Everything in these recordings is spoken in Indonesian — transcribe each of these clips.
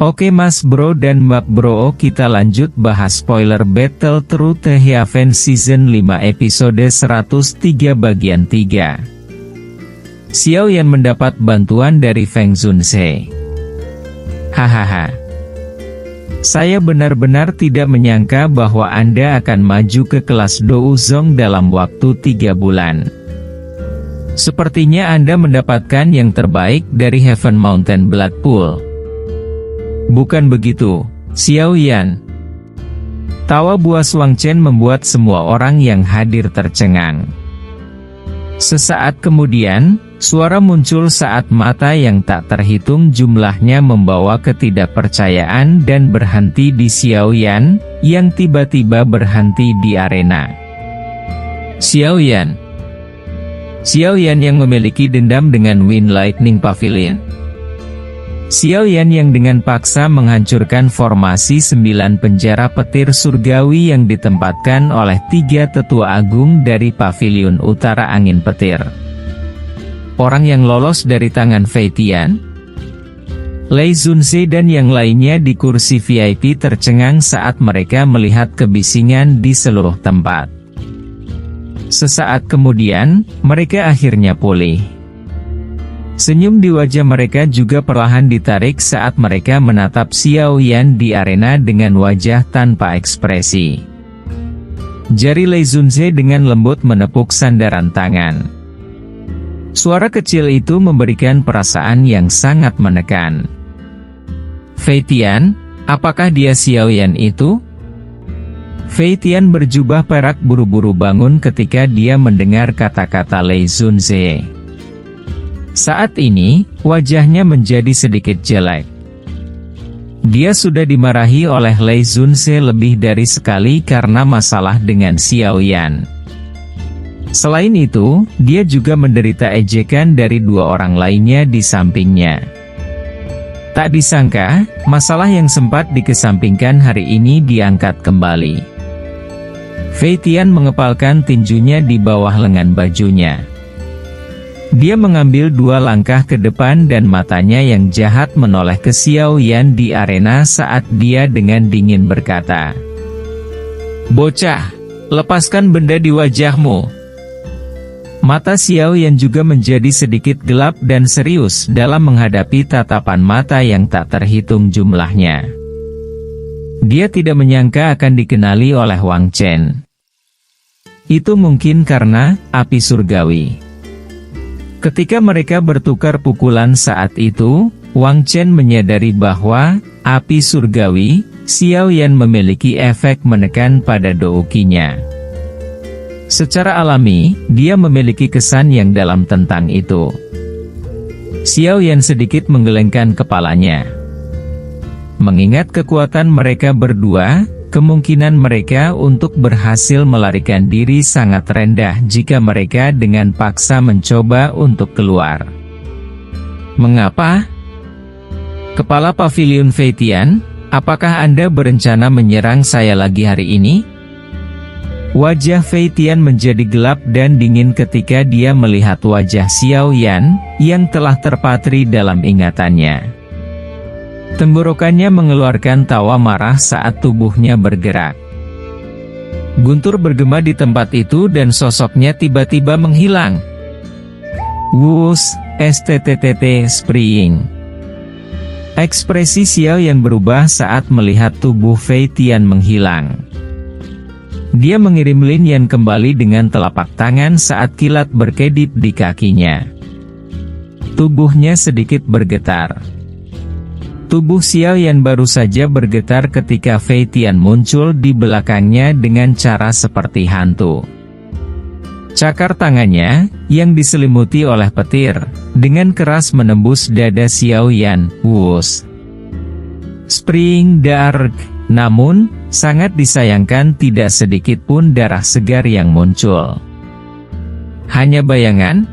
Oke mas bro dan mbak bro, kita lanjut bahas spoiler Battle Through the Heavens Season 5 episode 103 bagian 3. Xiao Yan mendapat bantuan dari Feng Zunze. Hahaha. Saya benar-benar tidak menyangka bahwa Anda akan maju ke kelas Douzong dalam waktu 3 bulan. Sepertinya Anda mendapatkan yang terbaik dari Heaven Mountain Blood Pool. Bukan begitu, Xiao Yan. Tawa buas Wang Chen membuat semua orang yang hadir tercengang. Sesaat kemudian, suara muncul saat mata yang tak terhitung jumlahnya membawa ketidakpercayaan dan berhenti di Xiao Yan, yang tiba-tiba berhenti di arena. Xiao Yan. Xiao Yan yang memiliki dendam dengan Wind Lightning Pavilion. Xiao Yan yang dengan paksa menghancurkan formasi 9 penjara petir surgawi yang ditempatkan oleh 3 tetua agung dari Pavilion Utara Angin Petir. Orang yang lolos dari tangan Fei Tian, Lei Zunze dan yang lainnya di kursi VIP tercengang saat mereka melihat kebisingan di seluruh tempat. Sesaat kemudian, mereka akhirnya pulih. Senyum di wajah mereka juga perlahan ditarik saat mereka menatap Xiao Yan di arena dengan wajah tanpa ekspresi. Jari Lei Zunze dengan lembut menepuk sandaran tangan. Suara kecil itu memberikan perasaan yang sangat menekan. Fei Tian, apakah dia Xiao Yan itu? Fei Tian berjubah perak buru-buru bangun ketika dia mendengar kata-kata Lei Zunze. Saat ini, wajahnya menjadi sedikit jelek. Dia sudah dimarahi oleh Lei Zunze lebih dari sekali karena masalah dengan Xiao Yan. Selain itu, dia juga menderita ejekan dari 2 orang lainnya di sampingnya. Tak disangka, masalah yang sempat dikesampingkan hari ini diangkat kembali. Fei Tian mengepalkan tinjunya di bawah lengan bajunya. Dia mengambil 2 langkah ke depan dan matanya yang jahat menoleh ke Xiao Yan di arena saat dia dengan dingin berkata, "Bocah, lepaskan benda di wajahmu." Mata Xiao Yan juga menjadi sedikit gelap dan serius dalam menghadapi tatapan mata yang tak terhitung jumlahnya. Dia tidak menyangka akan dikenali oleh Wang Chen. Itu mungkin karena api surgawi. Ketika mereka bertukar pukulan saat itu, Wang Chen menyadari bahwa api surgawi, Xiao Yan memiliki efek menekan pada doukinya. Secara alami, dia memiliki kesan yang dalam tentang itu. Xiao Yan sedikit menggelengkan kepalanya. Mengingat kekuatan mereka berdua, kemungkinan mereka untuk berhasil melarikan diri sangat rendah jika mereka dengan paksa mencoba untuk keluar. Mengapa? Kepala Pavilion Fei Tian, apakah Anda berencana menyerang saya lagi hari ini? Wajah Fei Tian menjadi gelap dan dingin ketika dia melihat wajah Xiao Yan, yang telah terpatri dalam ingatannya. Tenggorokannya mengeluarkan tawa marah saat tubuhnya bergerak. Guntur bergema di tempat itu dan sosoknya tiba-tiba menghilang. Wus, STTTT Spring. Ekspresi Xiao yang berubah saat melihat tubuh Fei Tian menghilang. Dia mengirim Lin Yan kembali dengan telapak tangan saat kilat berkedip di kakinya. Tubuhnya sedikit bergetar. Tubuh Xiao Yan baru saja bergetar ketika Fei Tian muncul di belakangnya dengan cara seperti hantu. Cakar tangannya, yang diselimuti oleh petir, dengan keras menembus dada Xiao Yan. Wus. Spring Dark. Namun, sangat disayangkan tidak sedikit pun darah segar yang muncul. Hanya bayangan.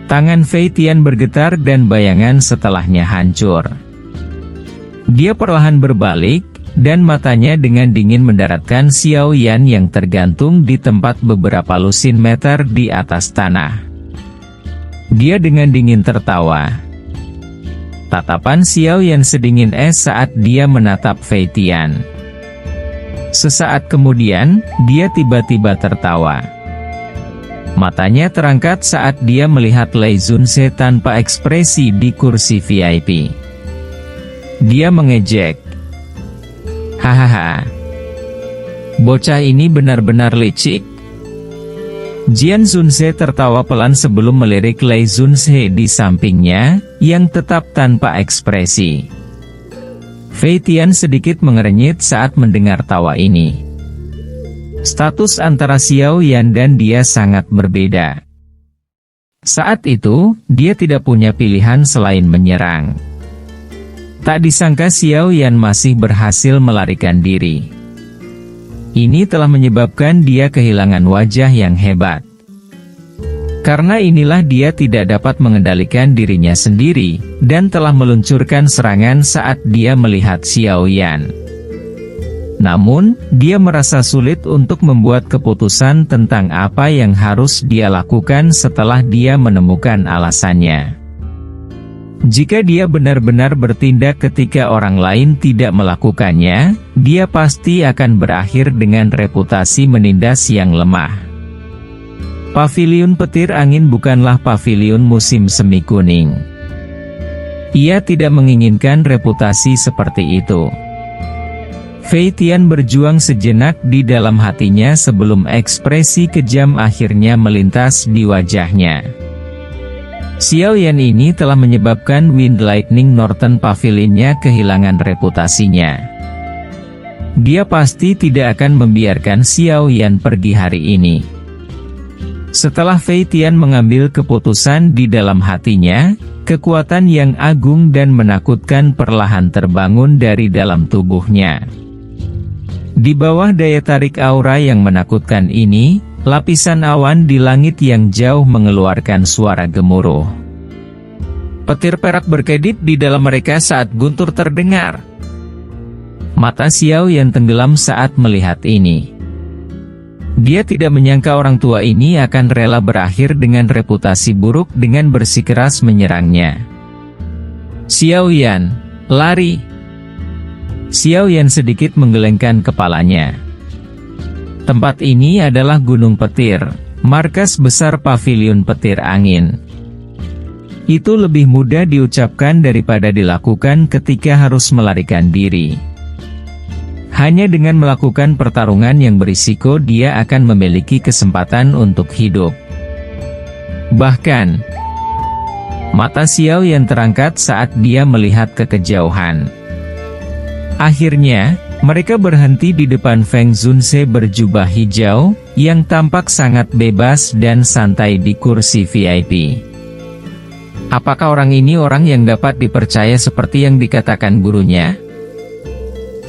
Tangan Fei Tian bergetar dan bayangan setelahnya hancur. Dia perlahan berbalik, dan matanya dengan dingin mendaratkan Xiao Yan yang tergantung di tempat beberapa lusin meter di atas tanah. Dia dengan dingin tertawa. Tatapan Xiao Yan sedingin es saat dia menatap Fei Tian. Sesaat kemudian, dia tiba-tiba tertawa. Matanya terangkat saat dia melihat Lei Zunse tanpa ekspresi di kursi VIP. Dia mengejek. Hahaha. Bocah ini benar-benar licik. Jian Zunse tertawa pelan sebelum melirik Lei Zunse di sampingnya, yang tetap tanpa ekspresi. Fei Tian sedikit mengernyit saat mendengar tawa ini. Status antara Xiao Yan dan dia sangat berbeda. Saat itu, dia tidak punya pilihan selain menyerang. Tak disangka Xiao Yan masih berhasil melarikan diri. Ini telah menyebabkan dia kehilangan wajah yang hebat. Karena inilah dia tidak dapat mengendalikan dirinya sendiri, dan telah meluncurkan serangan saat dia melihat Xiao Yan. Namun, dia merasa sulit untuk membuat keputusan tentang apa yang harus dia lakukan setelah dia menemukan alasannya. Jika dia benar-benar bertindak ketika orang lain tidak melakukannya, dia pasti akan berakhir dengan reputasi menindas yang lemah. Paviliun petir angin bukanlah paviliun musim semi kuning. Ia tidak menginginkan reputasi seperti itu. Fei Tian berjuang sejenak di dalam hatinya sebelum ekspresi kejam akhirnya melintas di wajahnya. Xiao Yan ini telah menyebabkan Wind Lightning Northern Pavilion-nya kehilangan reputasinya. Dia pasti tidak akan membiarkan Xiao Yan pergi hari ini. Setelah Fei Tian mengambil keputusan di dalam hatinya, kekuatan yang agung dan menakutkan perlahan terbangun dari dalam tubuhnya. Di bawah daya tarik aura yang menakutkan ini, lapisan awan di langit yang jauh mengeluarkan suara gemuruh. Petir perak berkedip di dalam mereka saat guntur terdengar. Mata Xiao Yan tenggelam saat melihat ini. Dia tidak menyangka orang tua ini akan rela berakhir dengan reputasi buruk dengan bersikeras menyerangnya. Xiao Yan, lari! Xiao Yan sedikit menggelengkan kepalanya. Tempat ini adalah Gunung Petir, markas besar paviliun petir angin. Itu lebih mudah diucapkan daripada dilakukan ketika harus melarikan diri. Hanya dengan melakukan pertarungan yang berisiko dia akan memiliki kesempatan untuk hidup. Bahkan, mata Xiao Yan terangkat saat dia melihat ke kejauhan. Akhirnya, mereka berhenti di depan Feng Zunse berjubah hijau, yang tampak sangat bebas dan santai di kursi VIP. Apakah orang ini orang yang dapat dipercaya seperti yang dikatakan gurunya?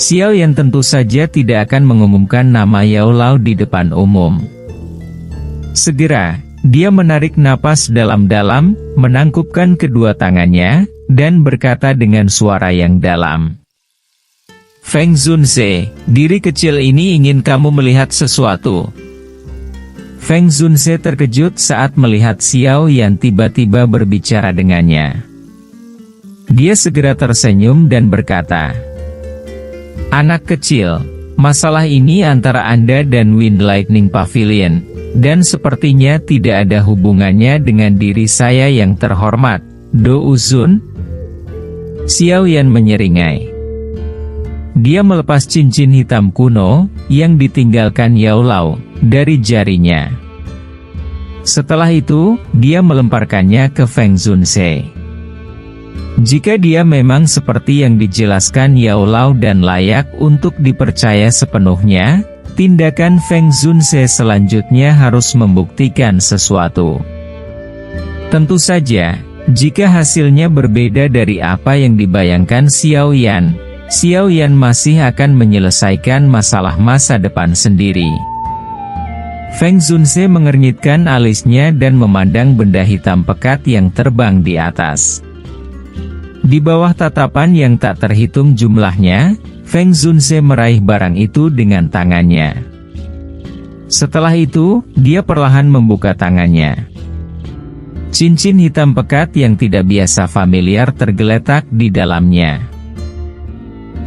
Xiao Yan tentu saja tidak akan mengumumkan nama Yao Lao di depan umum. Segera, dia menarik napas dalam-dalam, menangkupkan kedua tangannya, dan berkata dengan suara yang dalam. Feng Zunse, diri kecil ini ingin kamu melihat sesuatu. Feng Zunse terkejut saat melihat Xiao Yan tiba-tiba berbicara dengannya. Dia segera tersenyum dan berkata, anak kecil, masalah ini antara Anda dan Wind Lightning Pavilion, dan sepertinya tidak ada hubungannya dengan diri saya yang terhormat, Do Uzun. Xiao Yan menyeringai. Dia melepas cincin hitam kuno, yang ditinggalkan Yao Lao, dari jarinya. Setelah itu, dia melemparkannya ke Feng Zunse. Jika dia memang seperti yang dijelaskan Yao Lao dan layak untuk dipercaya sepenuhnya, tindakan Feng Zunse selanjutnya harus membuktikan sesuatu. Tentu saja, jika hasilnya berbeda dari apa yang dibayangkan Xiao Yan, Xiao Yan masih akan menyelesaikan masalah masa depan sendiri. Feng Zunse mengernyitkan alisnya dan memandang benda hitam pekat yang terbang di atas. Di bawah tatapan yang tak terhitung jumlahnya, Feng Zunse meraih barang itu dengan tangannya. Setelah itu, dia perlahan membuka tangannya. Cincin hitam pekat yang tidak biasa familiar tergeletak di dalamnya.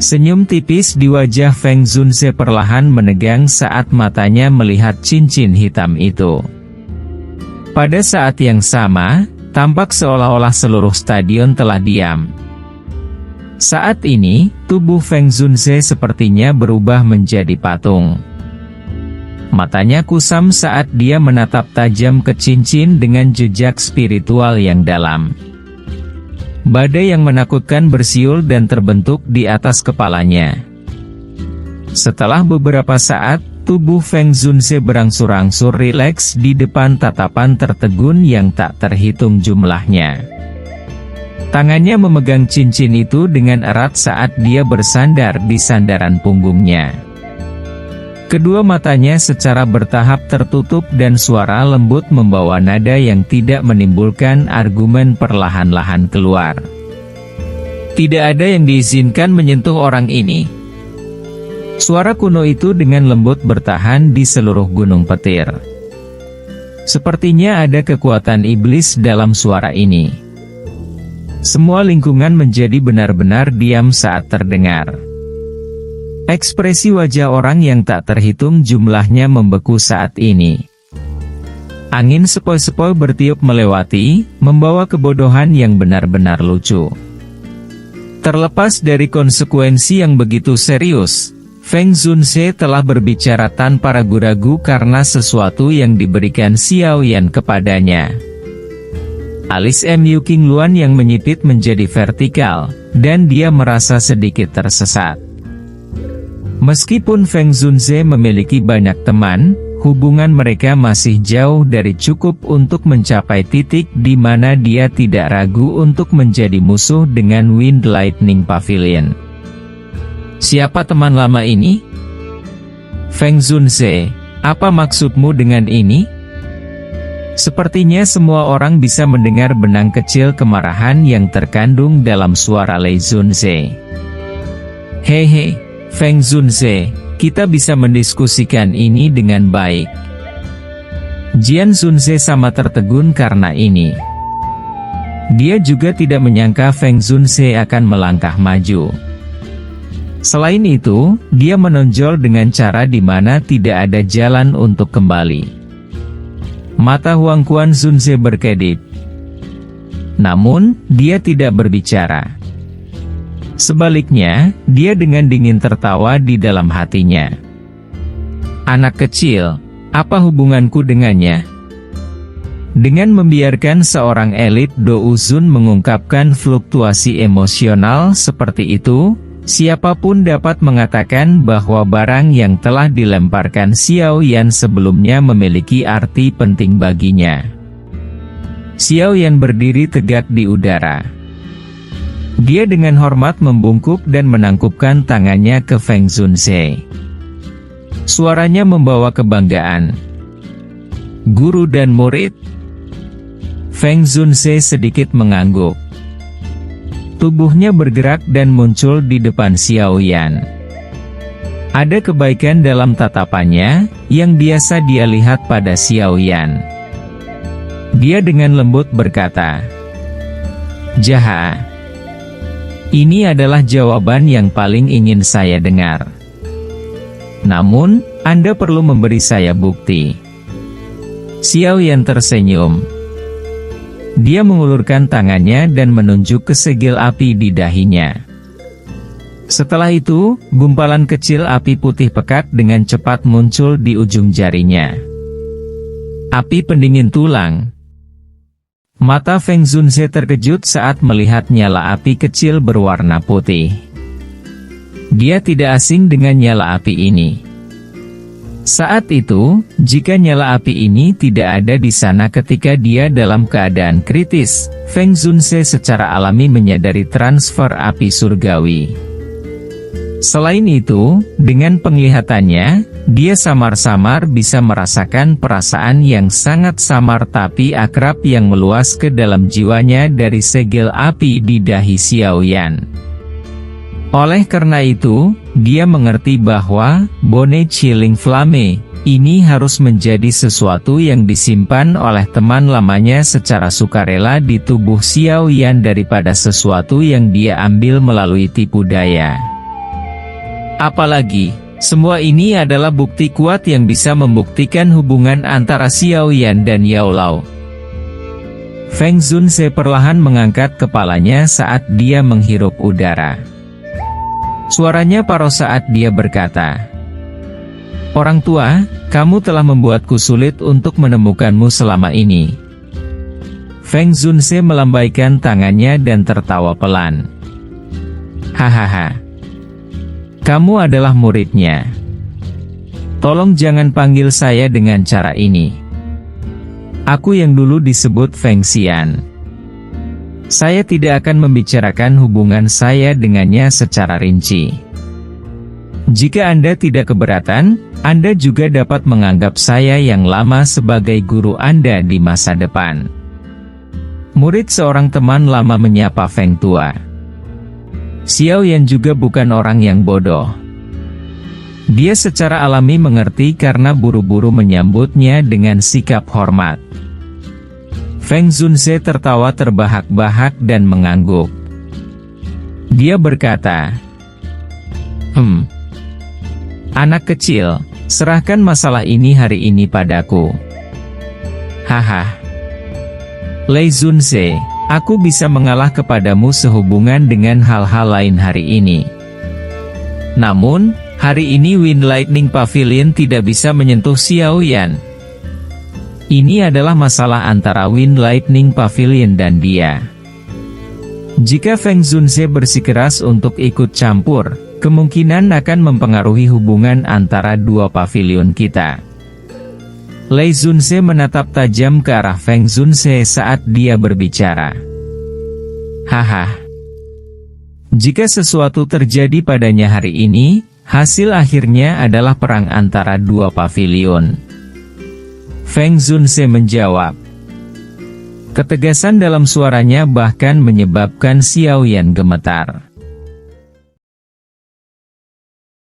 Senyum tipis di wajah Feng Zunze perlahan menegang saat matanya melihat cincin hitam itu. Pada saat yang sama, tampak seolah-olah seluruh stadion telah diam. Saat ini, tubuh Feng Zunze sepertinya berubah menjadi patung. Matanya kusam saat dia menatap tajam ke cincin dengan jejak spiritual yang dalam. Badai yang menakutkan bersiul dan terbentuk di atas kepalanya. Setelah beberapa saat, tubuh Feng Zunze berangsur-angsur rileks di depan tatapan tertegun yang tak terhitung jumlahnya. Tangannya memegang cincin itu dengan erat saat dia bersandar di sandaran punggungnya. Kedua matanya secara bertahap tertutup dan suara lembut membawa nada yang tidak menimbulkan argumen perlahan-lahan keluar. Tidak ada yang diizinkan menyentuh orang ini. Suara kuno itu dengan lembut bertahan di seluruh gunung petir. Sepertinya ada kekuatan iblis dalam suara ini. Semua lingkungan menjadi benar-benar diam saat terdengar. Ekspresi wajah orang yang tak terhitung jumlahnya membeku saat ini. Angin sepoi-sepoi bertiup melewati, membawa kebodohan yang benar-benar lucu. Terlepas dari konsekuensi yang begitu serius, Feng Zunze telah berbicara tanpa ragu-ragu karena sesuatu yang diberikan Xiao Yan kepadanya. Alis Mu Qingluan yang menyipit menjadi vertikal, dan dia merasa sedikit tersesat. Meskipun Feng Zunze memiliki banyak teman, hubungan mereka masih jauh dari cukup untuk mencapai titik di mana dia tidak ragu untuk menjadi musuh dengan Wind Lightning Pavilion. Siapa teman lama ini? Feng Zunze, apa maksudmu dengan ini? Sepertinya semua orang bisa mendengar benang kecil kemarahan yang terkandung dalam suara Lei Zunze. Hehe, Feng Zunze, kita bisa mendiskusikan ini dengan baik. Jian Zunze sama tertegun karena ini. Dia juga tidak menyangka Feng Zunze akan melangkah maju. Selain itu, dia menonjol dengan cara di mana tidak ada jalan untuk kembali. Mata Huang Quan Zunze berkedip. Namun, dia tidak berbicara. Sebaliknya, dia dengan dingin tertawa di dalam hatinya. Anak kecil, apa hubunganku dengannya? Dengan membiarkan seorang elit Douzun mengungkapkan fluktuasi emosional seperti itu, siapapun dapat mengatakan bahwa barang yang telah dilemparkan Xiao Yan sebelumnya memiliki arti penting baginya. Xiao Yan berdiri tegak di udara. Dia dengan hormat membungkuk dan menangkupkan tangannya ke Feng Zunze. Suaranya membawa kebanggaan. Guru dan murid. Feng Zunze sedikit mengangguk. Tubuhnya bergerak dan muncul di depan Xiao Yan. Ada kebaikan dalam tatapannya, yang biasa dia lihat pada Xiao Yan. Dia dengan lembut berkata, "Jaha. Ini adalah jawaban yang paling ingin saya dengar. Namun, Anda perlu memberi saya bukti." Xiao Yan tersenyum. Dia mengulurkan tangannya dan menunjuk ke segel api di dahinya. Setelah itu, gumpalan kecil api putih pekat dengan cepat muncul di ujung jarinya. Api pendingin tulang. Mata Feng Zunze terkejut saat melihat nyala api kecil berwarna putih. Dia tidak asing dengan nyala api ini. Saat itu, jika nyala api ini tidak ada di sana ketika dia dalam keadaan kritis, Feng Zunze secara alami menyadari transfer api surgawi. Selain itu, dengan penglihatannya, dia samar-samar bisa merasakan perasaan yang sangat samar tapi akrab yang meluas ke dalam jiwanya dari segel api di dahi Xiao Yan. Oleh karena itu, dia mengerti bahwa Bone Chilling Flame, ini harus menjadi sesuatu yang disimpan oleh teman lamanya secara sukarela di tubuh Xiao Yan daripada sesuatu yang dia ambil melalui tipu daya. Apalagi, semua ini adalah bukti kuat yang bisa membuktikan hubungan antara Xiao Yan dan Yao Lao. Feng Zunse perlahan mengangkat kepalanya saat dia menghirup udara. Suaranya paros saat dia berkata, "Orang tua, kamu telah membuatku sulit untuk menemukanmu selama ini." Feng Zunse melambaikan tangannya dan tertawa pelan. "Hahaha. Kamu adalah muridnya. Tolong jangan panggil saya dengan cara ini. Aku yang dulu disebut Feng Xian. Saya tidak akan membicarakan hubungan saya dengannya secara rinci. Jika Anda tidak keberatan, Anda juga dapat menganggap saya yang lama sebagai guru Anda di masa depan." Murid seorang teman lama menyapa Feng tua. Xiao Yan juga bukan orang yang bodoh. Dia secara alami mengerti karena buru-buru menyambutnya dengan sikap hormat. Feng Zunse tertawa terbahak-bahak dan mengangguk. Dia berkata, "Anak kecil, serahkan masalah ini hari ini padaku." "Haha. Lei Zunse, aku bisa mengalah kepadamu sehubungan dengan hal-hal lain hari ini. Namun, hari ini Wind Lightning Pavilion tidak bisa menyentuh Xiao Yan. Ini adalah masalah antara Wind Lightning Pavilion dan dia. Jika Feng Zunse bersikeras untuk ikut campur, kemungkinan akan mempengaruhi hubungan antara dua pavilion kita." Lei Zunse menatap tajam ke arah Feng Zunse saat dia berbicara. "Haha. Jika sesuatu terjadi padanya hari ini, hasil akhirnya adalah perang antara dua pavilion." Feng Zunse menjawab. Ketegasan dalam suaranya bahkan menyebabkan Xiao Yan gemetar.